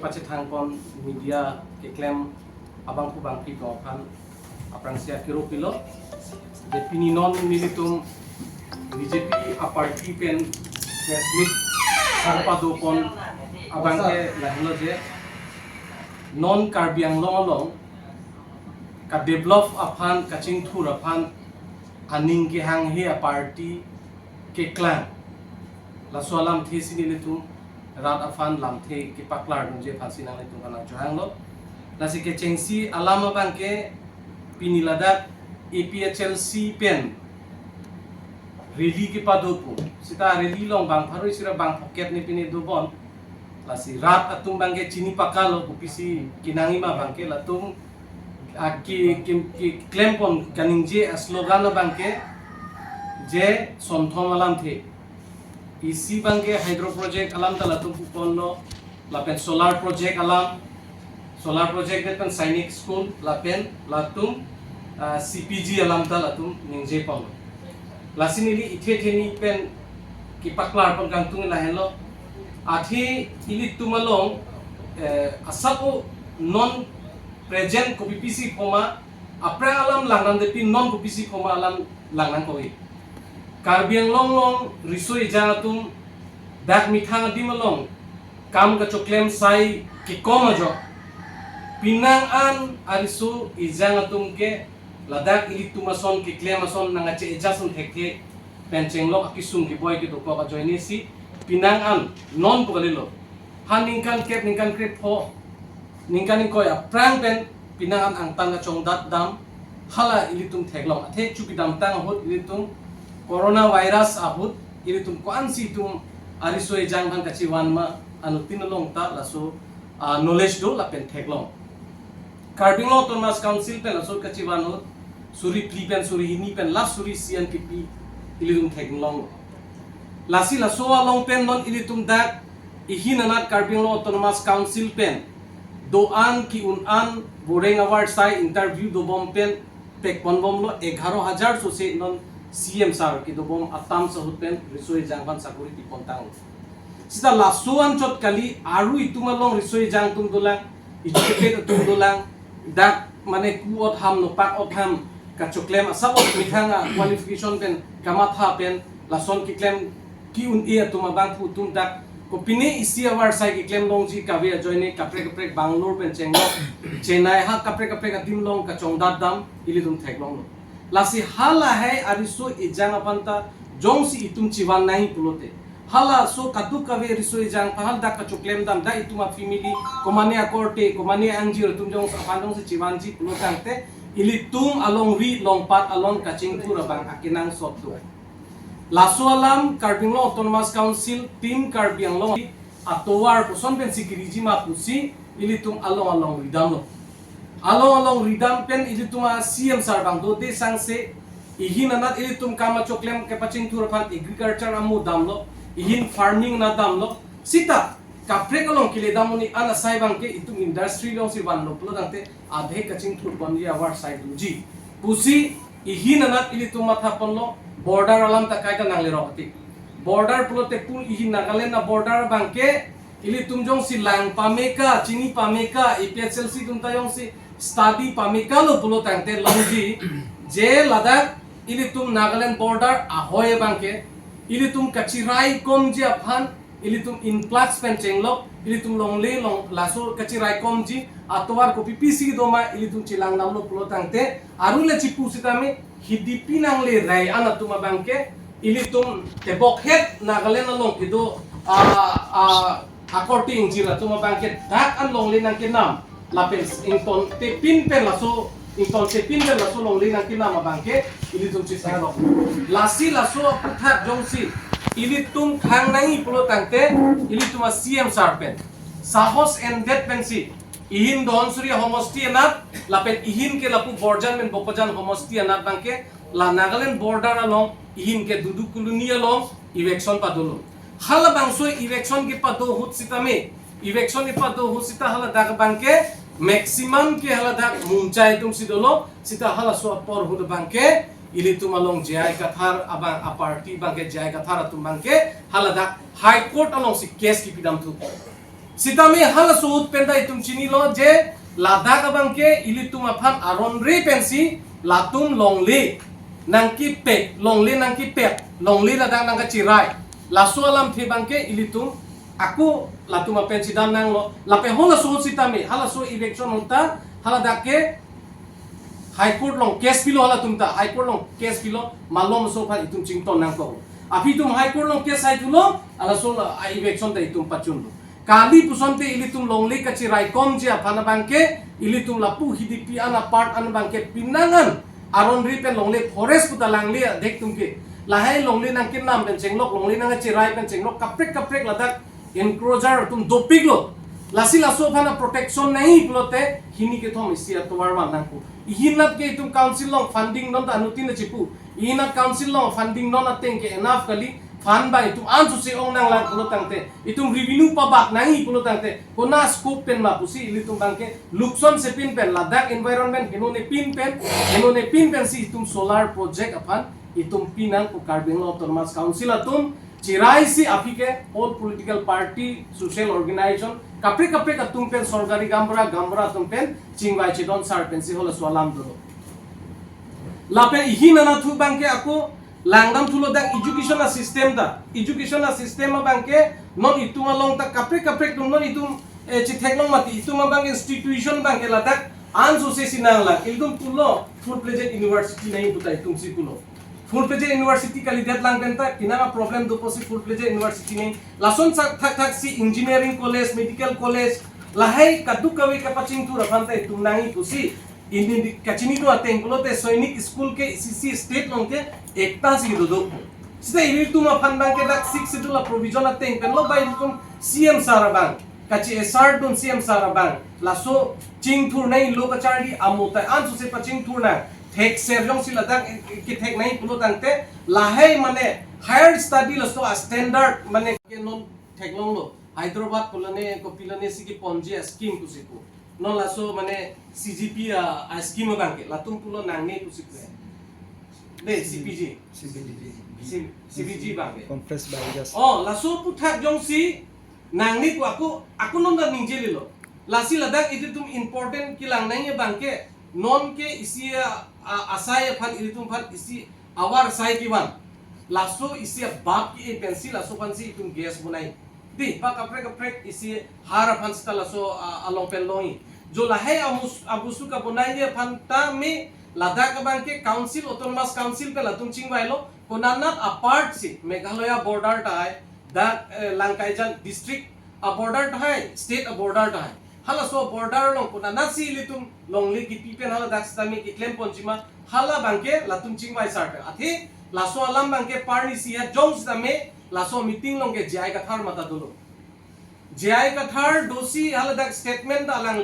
pace thangkon media ke claim abang ku bang pi kan aprang sia kiro pilo de pininon militum BJP a party pen smith sarpa do kon abang ke lahlo je non karbiang long ka develop aphan kaching thur aphan aning ke hang he a party ke clan la solam the sinile tu rat afan lam the ke paklar dun je phansi nang le tu kana johang lo la si ke chengsi alama bang ke piniladak APHLC pen reli ke padopo sita reli long bang pharoi sira bang pocket ni pini do bon la si rat atum bang ke chini pakalo pisi kinangi ma bang ke latum ki claim pon kaning je slogan bang ke je sonthom alam the isi bang ke hydro project alam ta latum pon no lapen solar project alam solar project det pen sainik school lapen latum CPG alam ta latum ningje pon lasini li ithe theni pen ki paklar pon kang tung la hello athi ili tumalong asapo non present ko PPC koma apra alam langan de pin non ko PPC koma alam langan ko karbiang long risoi janatum dak mithang dimalong kam ka choklem sai ki koma jo pinang an arisu ijangatum ke ladak ili tumason ki klemason nanga che ejason theke pencheng lo akisum ki boy ki to ka joini si pinang an non pugalilo haningkan kep ningkan krep ho ningkan ko ya prang pen pinang an ang tanga chong dat dam hala ilitum theklong the chuki dam tang hot ilitum corona virus ahut ilitum ko ansi tum arisoi jang han kachi wan ma anu tinalong ta laso knowledge do la pen theklong Carbing Law Thomas Council pen laso kachi wan hot suri pli pen suri hini pen las suri CNPP ilitum theklong lasi la so along pen non ilitum dak ihinanat Carbing Law Autonomous Council pen doan ki unan boreng award sai interview do bom pen pek pon bom lo 11000 so se non CM sar ki do bom atam sa hut pen risoi jangban sakuri ti pontang sita la so an chot kali aru itumalong risoi jang tum dolang educated tum dolang dak mane kuot ham no pak ot ham ka choklem asap ot mithanga qualification pen kamatha pen lason ki claim ki un e tuma bang pu tum dak ko pine isi awar sai ki claim long ji ka be joine kapre bangalore pen chenglo chennai ha kapre dim long ka chongdat dam ilidum theklong lasi hala hai ariso ijang apanta jongsi itum chiwan nahi pulote hala so kadu kabe riso ijang pahal dak ka choklem dam da ituma family komane akorte komane anjir tum jong sa pandong si chiwan ji pulotangte ilitum along ri long pat along kaching thura bang akinang sotdo laso alam Carbing Law Autonomous Council team Carbiang Law atowar puson pen sikiriji ma pusi ilitum along ridam pen ilitum CM sarbang do de sangse ihinanat ilitum kama choklem ke paching thura pan agriculture amu damlo ihin farming na damlo sita kapre kalong kile damoni ana saibang ke itum industry long si ban lo plodangte adhe kaching thur bonji awar side duji pusi ihinanat ilitum mathapon lo border alam ta kaita nangle rokati border plote pun ihi Nagaland na border bangke ili tumjong si lang pameka chini pameka APHLC tum tayong si study pameka lo pulo tangte longji je ladak ili tum Nagaland border ahoy bangke ili tum kachirai komji aphan ili tum influx pen chenglo ili tum longle long laso kachirai komji atowar ko PPC doma ili tum chilang namlo pulo tangte arule chipu sitame hidipi nangle rai ana tuma bangke ilitum tebok het Nagaland along kido according jira tuma bangke dak an long le nang kinam lapes inton tepin pen laso long le nang kinam bangke ilitum chisang lasi laso puthat jongsi ilitum khang nai pulo tangte ilitum CM sarpen sahos and that pensi ihin don surya homosti anat lapet ihin ke lapu borjan men bokojan homosti anat bangke la Nagaland border along ihin ke dudu kuluni along election padolo hala bangso election ke pado hut sitame election ke pado hut sita hala dak bangke maximum ke hala dak munchai tum sidolo sita hala so por hut bangke ilitum along jai kathar abang a party bangke jai kathar atum bangke hala dak high court along si case ki pidam tu sitame hala suut penda itum chini lo je Ladakh abang ke ilitum aphan aron re pensi latum longli nangki pek longli nangki pek longli Ladakh nangka cirai lasu alam the bang ke ilitum aku latum apen sidam nang lo lape hala suut sitame hala su election hunta hala dakke High Court long case pilo hala tumta High Court long case pilo malom so phan itum chington nang ko api tum High Court long case hai tulo ala so election ta itum pachun kali pusonte ilitum longli kacirai kom je apana bangke ilitum lapu hidipi ana part ana bangke pinangan aron ripen longli forest puta langli dek tumke lahai longli nang kin nam pen chenglok longli nang cirai pen chenglok kaprek ladak encroacher tum dopik lo lasi laso phana protection nahi pulote hini ke thom isia towar ma nangku ihinat ke tum council long funding non ta anutin chipu ihinat council long funding non ateng ke enough kali fan ba itum ansu se ong nang lang pulo tangte itum revenue pabak nangi pulo tangte kona scope pen ma pusi ilitum bangke lukson se pin pen Ladakh environment hinone pin pen si itum solar project apan itum pinang ko Karbin Autonomous Council atum cirai si apike all political party social organization kapre atum pen sorgari gambra atum pen chingwai chidon sar pen si hola swalam dolo lape ihinana thu bangke aku langdam tulo dang educational system bangke non itum along ta kapre tum non itum chithek long mati itum bang institution bangke Ladakh an so se sinang la iltum tulo full fledged university nahi butai tum si tulo full fledged university kali det lang benta kinama problem do posi full fledged university nahi lason thak si engineering college medical college lahai kadu kawi kapaching tu rafanta itum nahi pusi ini kachini to ateng pulote Sainik school ke CC state long ke ekta si do sida ini tuma pandang ke dak 6 sidula provision ateng pen lo bai tum CM sarabang kachi SR dun CM sarabang laso ching thur nai lokachari amuta ansu se paching thur na thek serjong si Ladakh ke thek nai pulo tangte lahai mane higher study laso standard mane ke non thek long lo Hyderabad pulane ko pilane si ki ponji scheme kusiku non laso mane CGP scheme bangke latum pulo nangne kusiku de CPG bangke compressed biogas oh laso puthak jong si nangni ko aku non da ningjeli lo lasi Ladakh itu tum important kilang nai bangke non ke isi asai phan ilitum phan isi awar sai kiwan laso isi bab ki pensi laso phan si tum gas bunai di pa kapre isi hara phan sta laso along peloi jo lahai abusu ka bunai ye phan ta me Ladakh bangke council autonomous council pe latum chingwai lo konanat apart si Meghalaya border ta hai da Langkaijan district a border ta hai state a border ta hai hala so border long konanat si litum longli ki pipen hala dakstami ki claim ponchima hala bangke latum chingwai sarte athi laso alam bangke parni si ha jones dame laso meeting long ke jai kathar mata dolo jai kathar dosi hala dak statement alang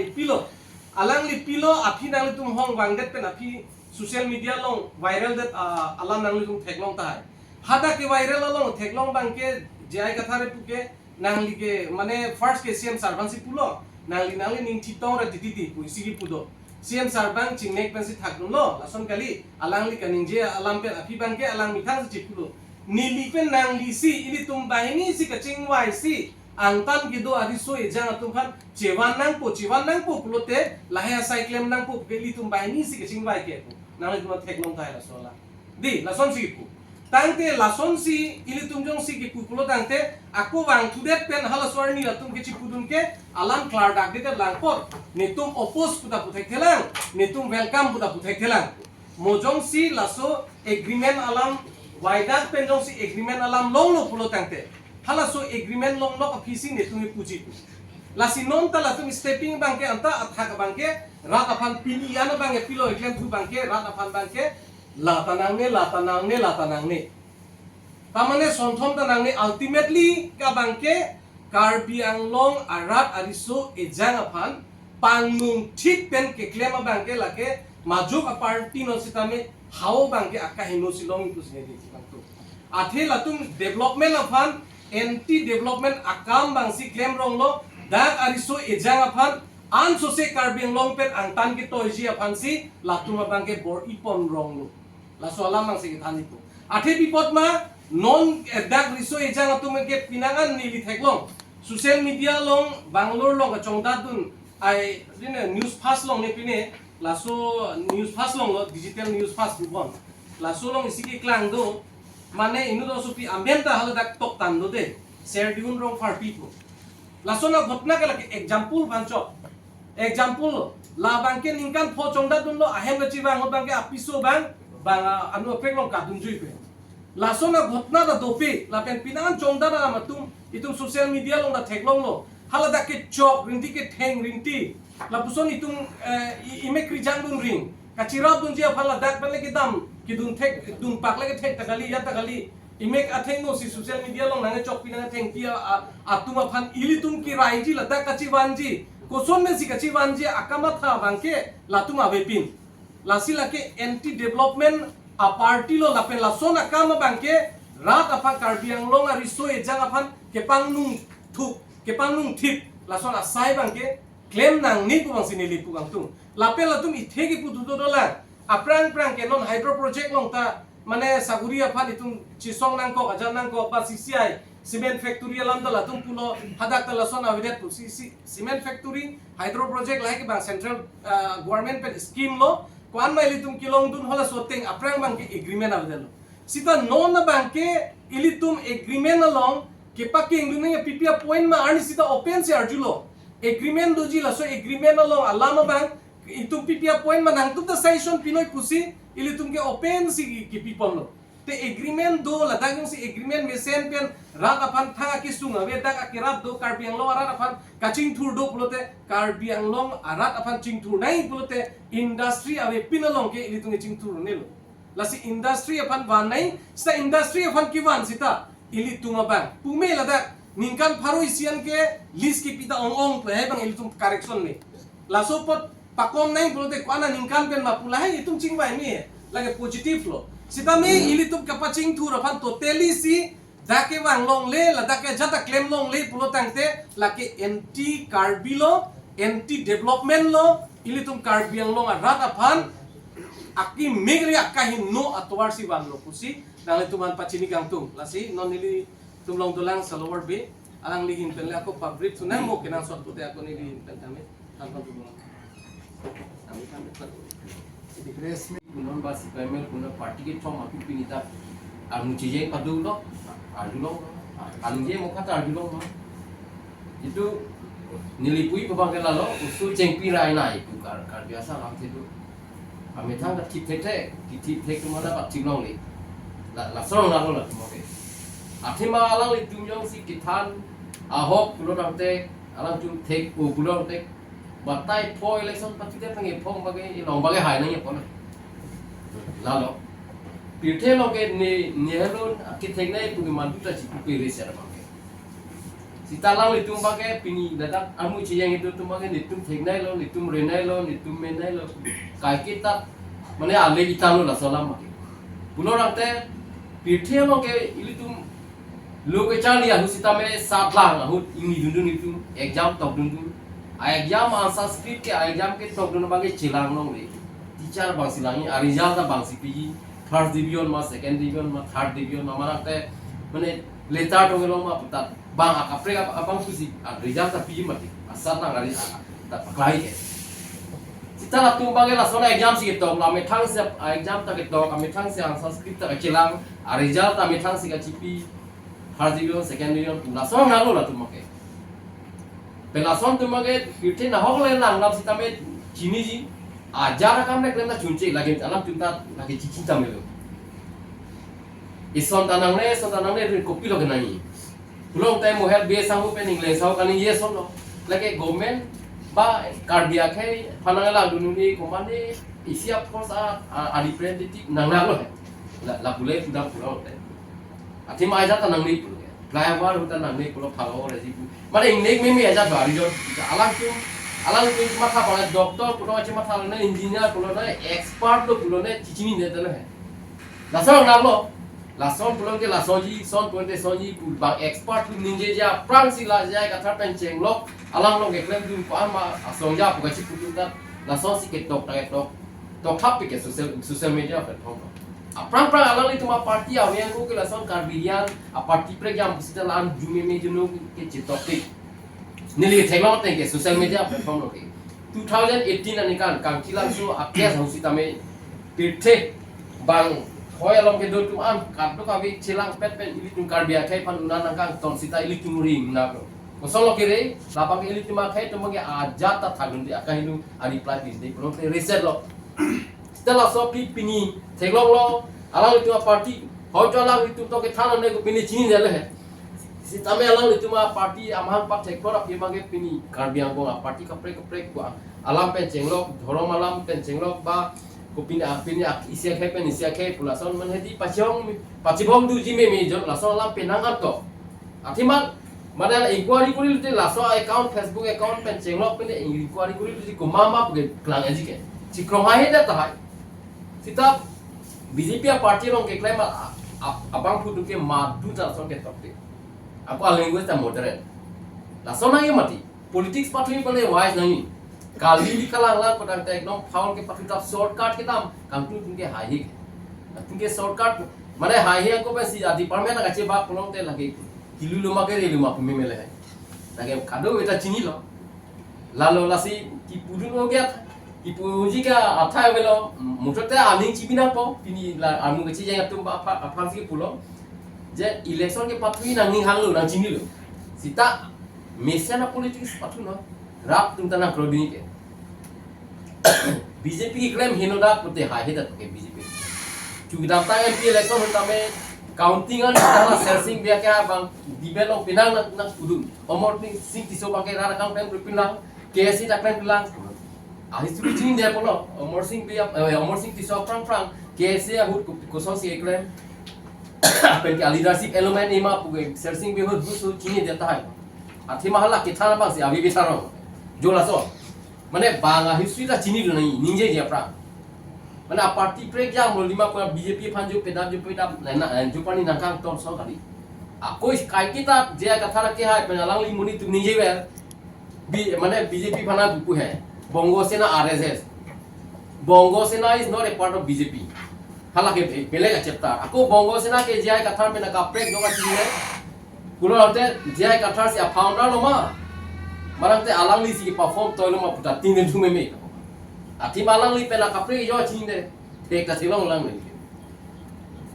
lipilo api nang tum hong wangdet pen api social media long viral that alam nang tum theklong ta hai hada ke viral long theklong bangke jai kathare puke nang ke mane first ke CM sarvansi pulo nang ning thitong ra titi puisi ki pudo CM sarbang chingnek pensi thakno lo lason kali alang li kaning je alam pe api bangke alang mithang si pulo nili pen nang li si ini tum bahini si kaching wai si angtan gido ariso ejang atum khan chewan nang po pulote lahaya cyclem nang po beli tum bahini si kaching wai ke po nang li tum theklong ta la sola di lason si pu tangte lason si ili tum jong si ki pulo tangte aku wang tudet pen hala swarni atum ke chipudun ke alam klar dak de lang por nitum opos puta puthek thelang nitum welcome puta puthek thelang mojong si laso agreement alam waidak pen jong si agreement alam long lo pulo tangte hala so agreement long no ofisi nitum puji lasi non ta latum stepping bangke anta athak bangke rat afan pili ana bangke pilo eklem thu bangke rat afan bangke latanang ne tamane sonthom tanang ne ultimately ka bangke Karbi Anglong arat ariso ejang aphan pangnung thik pen ke klem bangke lake majuk party no sitame hao bangke akahino silong kusne di bangto athe latum development aphan anti development akam bangsi claim rong lo dak ariso ejang aphan an so se Karbi Anglong pen angtan ki toji aphan si latum bangke bor ipon rong lo laso alam mang sige thani po athe bipot ma non dak riso ejang atum ke pinangan nili theklong social media long Bangalore long ka chongda dun ai news fast long ne pine laso news fast long lo digital news fast bon laso long isiki klang do mane inu do supi ambienta hal dak tok tan do de share diun rong for people laso na ghotna ka laki example bancho example la bangke ningkan pho chongda dun lo ahem chi bang bangke apiso bang anu pek long ka dun jui pe laso na ghotna da dope la pen pinangan chongda na matum itung social media long da theklong lo hala da ke chok rinti ke theng rinti la puson itung ime krijang dun ring kachira dun jia phala dak pele ke dam ki dun thek dun pak le ke thek tagali ya tagali ime a theng no si social media long nang chok pinanga theng tia atuma phan ili tum ki raiji la dak kachi wanji koson me si kachi wanji akama tha bangke la tum ave pin la si la ke anti development a party lo la pen la sona kama bangke rat apa karbiang long ari so e jang apan kepang nung thip lason asai bangke claim nang ni pu bang sinili pu bang tung lapel latum ithegi pu du do la aprang ke non hydro project long ta mane saguri apan itung chisong nang ko ajan nang ko pa CCI cement factory alam da latum pulo hadak ta lason avidet pu cement factory hydro project lai ke bang central government pe scheme lo kwan mai litum kilong dun hola soteng aprang bangke agreement avidet lo sita non na bangke ilitum agreement along kepaking dunia PPA point ma arni sita open se arjulo agreement doji la so agreement along alama bang itum PPA point ma nang tuta session pinoi pusi ilitum ke open si ki people lo te agreement do la dagong si agreement me sen pen rak apan thanga ki sunga we dak akirap do karbiang lo arat apan kaching thur do pulote karbiang long arat apan ching thur nai pulote industry ave pinalong ke ilitum ching thur nelo lasi industry apan wanai sta industry apan kiwan sita ili tunga bang pume lada ningkan pharu isian ke list ki pita ong pe bang ili tum correction ni laso pot pakom nai bolte kwana ningkan pen ma pula hai itum chingbai mi lage positive lo sita me ili tum kapaching thur apan totally si dake wang long le lada ke jata claim long le pulo tangte lake anti carbilo anti development lo ili tum carbiang long rat apan aki megri akahin no atwar si wan lo kusi nang tuman pachini kang tum lasi non nili tumlong tulang sa lower bay alang lihin pen ako public tunang mo kinang sot puti ako nili pen kami tanpa tumulong kami Di press में पुनः बासी पैमेल पुनः पार्टी के थॉम अभी पिनिता अनुचिजे पदुलो आजुलो अनुजे मुखाता आजुलो itu nilipui pabangke lalo usul cengpi rai nai itu kar biasa lam itu kami thang da tip tek mana pak tinglong ni la sorong la lo mo ke athima alang li tumyong si kithan ahok pulo nangte alang tum tek u pulo tek batai po election pati te pangi phong bagai long bagai hai nang yapon lalo pirthe lo ke ni helon kithek nai pu man tu ta chi pu re ser ba si talang li tum bagai pini dadak amu chi yang itu tum bagai ni tum thek nai lo ni tum re nai lo ni tum men nai lo kai kita mane ale itang lo la salam pulo nangte pirthe lo ke ili tum lo ke chali ahu sita me 7 lang ahu ini dundun itu exam tok dundun exam sanskrit ke exam ke tok dundun bagai chilang long le teacher bang silangi result ta bang sipi first division ma second division ma third division ma mana te mane letar to lo ma putat bang akapre abang kusi result ta pi mati asar na ngari ta paklai ke sita la tum bagai la sona exam si tok la me thang se exam ta ke tok me thang se sanskrit ta chilang result ta me thang si ka chipi first division second division la sona ngalo la tum ke pelason tum bagai pirthe na hok le lang lam sita me chini ji ajar kam nek na chunche lagi alam tunta lagi cinta melo ison tanang ne rin kopi lo kenai pulang time mo help be sangu pen english sao kan ye son lo lagi government ba kardia ke panang la dununi komande isia force a representative nang na lo la pule puda pulau te ati mai ja tanang ni pu playa war tanang ni pulo phalo re ji mane english me aja bari jo alang tu cuma था पढ़ा डॉक्टर पुरो cuma था ना इंजीनियर पुरो ना एक्सपर्ट लो पुरो ना चिचिनी देते ना है लासों ना लो लासों पुरो के लासों जी सोन पुरो सोन जी बा एक्सपर्ट निंजे जा प्रांसी ला जाए का था पेंचेंग लो alang लो के क्लेम दूँ पान मा असों जा पुरो ची पुरो ता लासों सी के टॉक टॉक टॉपिक के social media platform Prang alang itu mah parti yang ko kelasan karbian parti prek yang setelah jume me juno ke citopik nili thelo te ke social media platform lo ke 2018 ani kan kangkilang so akyas hausi tame pirthe bang hoy along ke do tu am kaddo ka bi chilang pet ili tum karbia khai pan unan kang ton sita ili tum ring na ko kosong lo kire lapang ili tum khai tum ge aja ta thagun di akahilu ani plat dis de pro reset lo setelah so pini thelo lo alang itu parti hoy alang itu to ke thana ne ko pini chini dele he si tame alang itu parti amhan pat theklo ra pimage pini karbia ko parti kapre ko alam pen chenglok dhorong alam pen chenglok ba kupin apin isia khe pulason man hedi pachibom du jime me jor lason alam penang to athiman mana inquiry kuri lute laso account Facebook account pen chenglok pen inquiry kuri lute ko mama ge klang aji ke chikrong ha heda ta sita BJP party long ke claim abang putu ke madu ta son ke topic apa language ta moderate lason na ye mati politics pathui pale wise nahi kali di kalang kodang tek nong faul ke pakai tap shortcut kita kampung tungke high tungke shortcut mana high ko pesi adi parmen na kace ba kolong te lagi kilu luma ke luma pumi mele hai lagi kado eta chini lo lalo lasi kipudun ho gya kipuji ka atha velo mutote aning chibina po pini la amu ke chije tum ba afansi pulo je election ke pathui nang hang lo nang chini lo sita mesiana politics pathu no rap tum tanah krodini ke BJP की क्लेम हिनोदा पुते हाहे दा के BJP चुकी दाता MP election होता में काउंटिंग अन ताला सेल्सिंग बिया के बang डिवेलप पिनांग ना कुदुम अमर सिंह तिसो बाके रा काम पेन पिनांग केसी टाकलेन पिलांग आहि सुरि चिन दे पोलो अमर सिंह तिसो फ्रांग केसी हुट कोसो से क्लेम पेन के लीडरशिप एलिमेंट इमा पुगे सेल्सिंग बि हुट बुसु चिन देता है आथि महला के थाना बांग से अभी बिथारो जोलासो माने बांगा हिस्ट्री ता चिनी do नहीं निंजे जे प्रा माने पार्टी प्रेक या मोलिमा को बीजेपी फांजो पेदा जो पेदा ना जो पानी नकांग तो सो गाली आ कोई काय kita जे कथा रखे है पेनालांग ली मुनि तुम निजे वे बी माने बीजेपी फाना बुकु है bongo sena RSS bongo sena is not a part of BJP hala ke pele ka chapter ako bongo sena ke जे कथा पे ना का प्रेक जो का चिनी है कुलो होते जे कथा से फाउंडर लो मा marang te alang li si perform to lo ma puta tin den thume me ati malang li pela kapre yo chin de te ka silong lang ni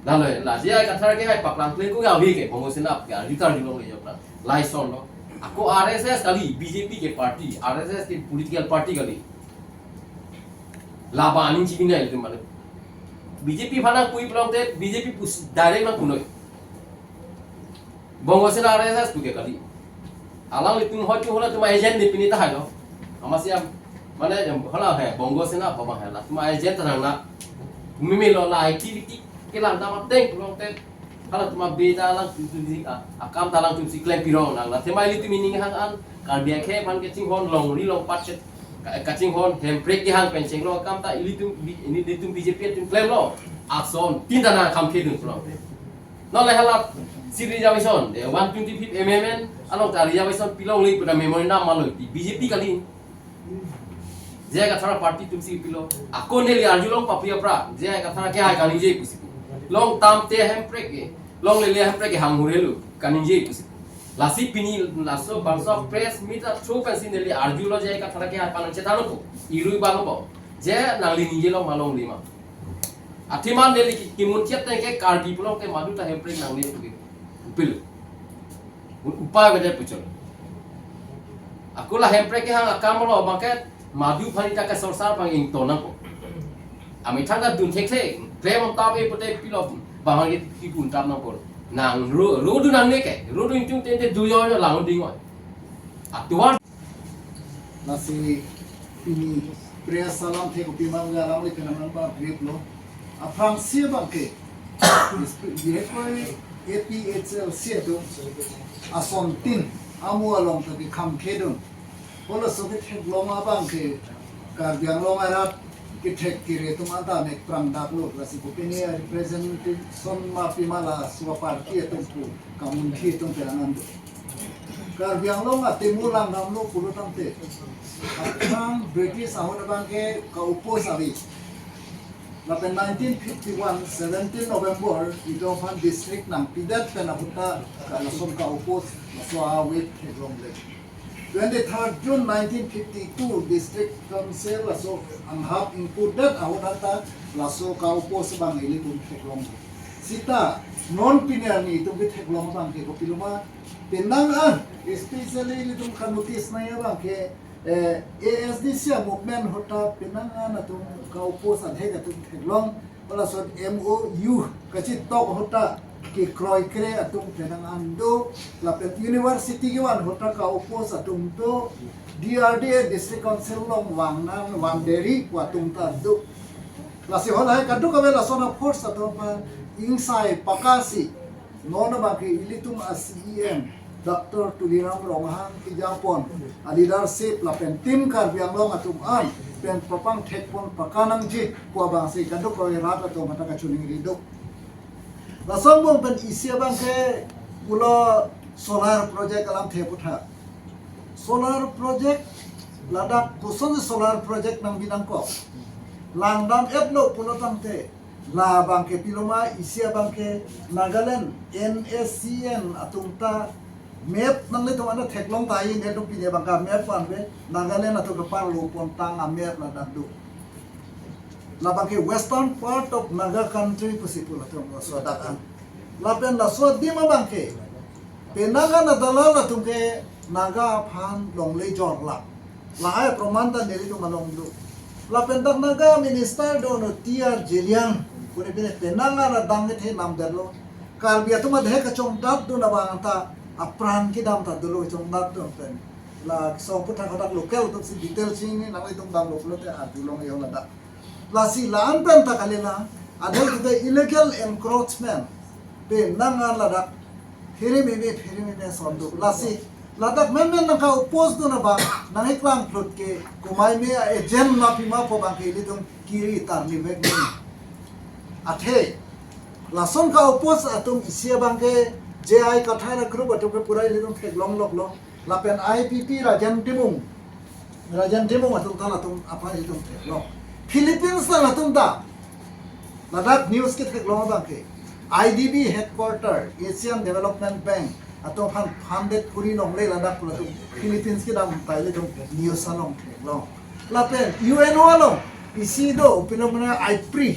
la lo la dia ka thar ke hai paklang ple ko ya wi ke bongo sena ya ritar di lo yo pra lai son lo ako RSS kali BJP ke party RSS ke political party kali la ba anin chi bin ai mane BJP phana kui plong te BJP pus direct na kunoi bongo sena RSS pu ke kali alang litung hotu hola tuma agent di pinita hayo amasya mana hola hai bongo sena baba hai la tuma agent nang na mimi lo la activity kelang ta mateng long te hala tuma beda lang tu di akam talang tu si klem pirong nang la tema li tumi ning hang an kal bia khe pan ke ching hon long ri long pat ka ching hon hem break ki hang pen ching lo akam ta ili tum ini di tum BJP tum klem lo akson tin dana kam ke dun lo no le hala Siri Javison, 125 mm, along tali Javison pilong li pada memori nama lo di BJP kali. Jaya kathara party tum si pilo. Ako ne li arjulong papia pra. Jaya kathara ke hai kani je pusipu. Long tam te hemprek ke. Long le hemprek ke hangurelu kani je pusipu. Lasi pini laso bangsa press meet up show pensin ne li arjulo jaya kathara ke hai panan chetano ko. Irui balo bo. Jaya nangli nije lo malong lima. Atiman ne li kimun chet ke kardi pulo ke madu ta hemprek nangli ko. Upil upaya beda pucol aku lah hemprek hang akam lo bangket madu phanita ka sorsar pang ing tonang ko ami thanga dun thekse klem ta be pote pilo bahang ki kun tam na ko nang ru du nang ne ke ru du tung ten te du yo no lang ding oi atuan nasi ini pria salam the ko pimang ga lam le kana ba break lo afang se bangke ye koi APHL siatu asom tin amu along to ki kham khedun polo so ke thek longa bang ke karbiang longa rat ki thek ki re tum ata mek prang dak lo rasi ko peni representative son ma pimala suwa party to pu kamun khi tum perangan karbiang longa timulang nam lo kulo tamte apang British ahon bang ke ka upos abi la pen 1951 17 November ito fan district ng Pidat penapunta ka lason ka upos laso awit heglong le 23rd June 1952 district council laso ang hap in Pidat ahunata laso ka upos bang ilitong heglong sita non pinyani ito bit heglong bang ke kopiluma pinangan especially litong kanutis na yan ke ASD siya movement hota pinangan atong kaupos at hega atong heglong wala sod MOU kasi tok hota ki kroy kre atong pinangan do lapet university giwan hota kaupos atong do DRDA district council long wangnan wangderi atong ta do lasi holay kadto ka bela sona force atong insai pakasi nona ba ki ilitum ASEM Dr. Tuliram Ronghang ki Japon a leadership la pen team kar biang long atum an pen propang thekpon pakanang ji kwa bang se kaduk ko rat atum mata ka chuning ridok la songbong pen isia bang ke ulo solar project alam theputha solar project ladak kuson solar project nang bidang ko langdam etlo pulotang te la bang ke piloma isia bang ke Nagaland NSCN atumta map nang le to ana theklong tai ne to pine bangka map pan be Nagaland ato ka par lo pon tang a map la dadu la bangke western part of Naga country pusipul ato so dakan la pen la so di ma bangke penaga na dalal la tungke Naga phan long le jor la ai promanda neli to malong du la pen dak Naga minister do no tiar jeliang pune pine penaga na dange the nam derlo kalbia to ma de ka chong dap du na bangta apran ki dam ta dulu chong nat tu pen la so putra khadak local tu si detail sing ni nang itung dam loklo te adulong yo la da la si lan pen ta kalena adel tu illegal encroachment pe nanga la da phiri me sondu la si la dak men nang ka oppose tu na ba nang iklang plot ke kumai me agent na pima po bang ke litung kiri tar ni vek ni athe la son ka oppose atum isia bang ke JI kathai group atum ke purai lidong thek long la pen IPP Rajan Timung atum tala tum apa lidong thek long Philippines la atum da ladak news ke thek long bang ke IDB headquarter Asian Development Bank atum funded kuri nong le ladak atum Philippines ke dam tai lidong news salong thek long la pen UNO long isido pinomena IPRI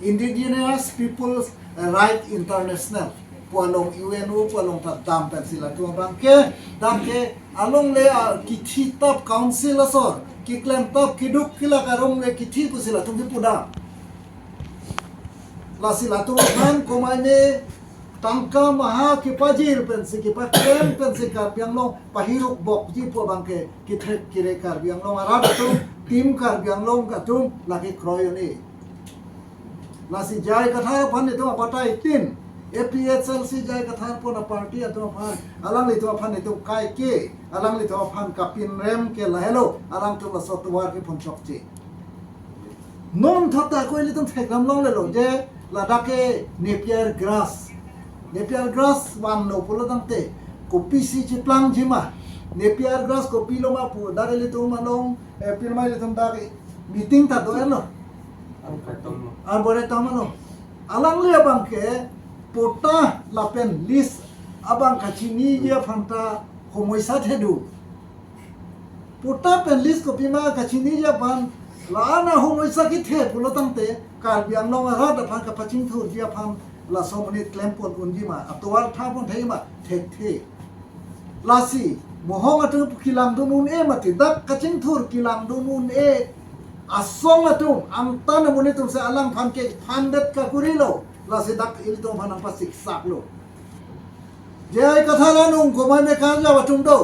Indigenous Peoples Right International pualong UNO pualong dam pen sila tu bangke damke along le kithi top council asor ki claim top kiduk kila karong le kithi pu sila tu ki puda la sila tu man komai ne tangka maha ki pajir pen si ki pakem pen si kar biang long pahiruk bok ji pu bangke ki thek kire kar biang long ara tu tim kar biang long ka tu la ki kroyoni nasi jai kathar pan itu apa tai tin APHLC jai kathar pun party atau pan alang itu pan itu kai ke alang itu pan kapin rem ke lahelo alang tu software ke pun chokche non thata ko ile tum thekam long le lo je ladake napier grass wan no pulo tante kopi si chiplang jima napier grass kopi lo ma pu dare le tu malong pilma le tum dare meeting ta do eno arbore tamano alang le abang ke pota lapen list abang kachini ya phanta homoisa thedu pota pen list ko pima kachini ya ban lana homoisa ki the pulotangte kar biang long ra da phan ka paching thur dia pham la somni claim pon unji ma atwar tha pon thei ma the lasi mohong atu kilang dunun e mati dak kaching thur kilang dunun e asong atum ang tan mo nitum sa alang phan ke phandet ka kurilo la se dak il to phanang pasik sak lo jai kathala nung komai me ka ja watum do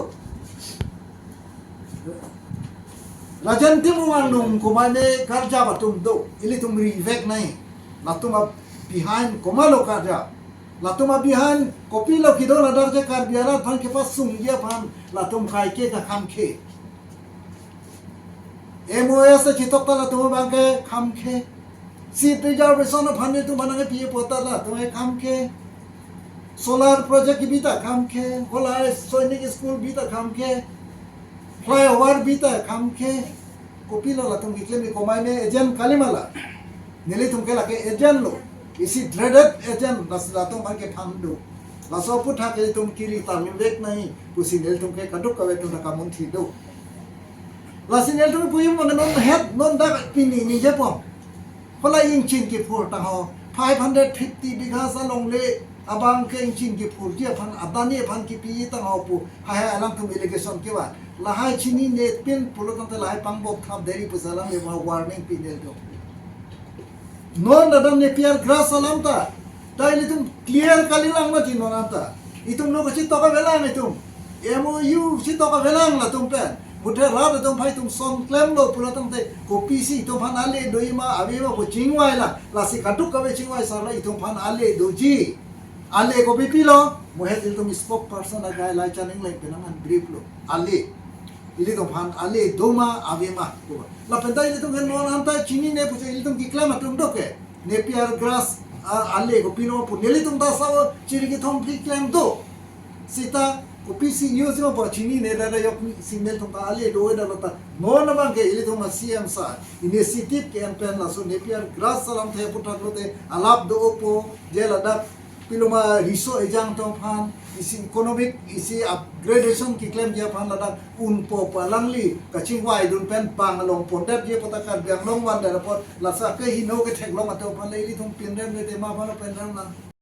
Rajan Timung nung komai me ka ja watum do ili tum revek nai latum behind komalo ka ja latum behind kopilo kido la dar je kar biara phan ke pas sung ya phan latum kai ke ka kham ke MOS chitok tala tu bangke khamke seat reservation phane tu manange pie potala tu khamke solar project bita khamke holai soinik school bita khamke flyover bita khamke kopi lo latung kiklem i komai me agent kalimala nili tum ke lake agent lo isi dreaded agent las latung ban ke phamdu laso put ha ke tum kiri tamin vek nahi pusi nil tum ke kaduk kawe tum na kamun thi do lasi nil tum puyum mon non head non da pini ni je pom hola in chin ki phur ta ho 550 bigha sa long le abang ke in chin ki phur dia phan adani phan ki pi ta ho pu ha ha alam tum irrigation ke ba lahai chini ne pin pulo ta lahai pang bok thap deri pu salam le warning pin del do non adam ne piar grass alam ta dai le tum clear kalilang ma tin non ta itum no ka chi to ka velang itum MOU chi to ka velang la tum pen Budhe rada tum phai tum som claim lo pula tum te kopi si tum phan ale doi ma abe ma ko chingwai la si kaduk ka be chingwai sa la itum phan ale doji ale ko pi lo mo he tum spoke person a guy lai chaning lai penaman brief lo ale ili tum phan ale doma abe ma ko la pendai ili tum non anta chini ne pu ili tum ki claim tum doke napier grass ale ko pino pu neli tum da sa chiri ki thom pri claim do sita kopi si news ma ba chini ne da yok signal to ta ale do da ta no na bang ke ili to ma CM sa initiative campaign la so napier grass salam the putak lo te alap do opo je la da piloma riso ejang to phan isi economic isi upgradation ki claim je phan la da un po palangli ka chingwai dun pen pang long pon da je patakar biang long wan da pot la sa ke hino ke thek long ato phan le ili thum pin rem le te ma phan pen ram na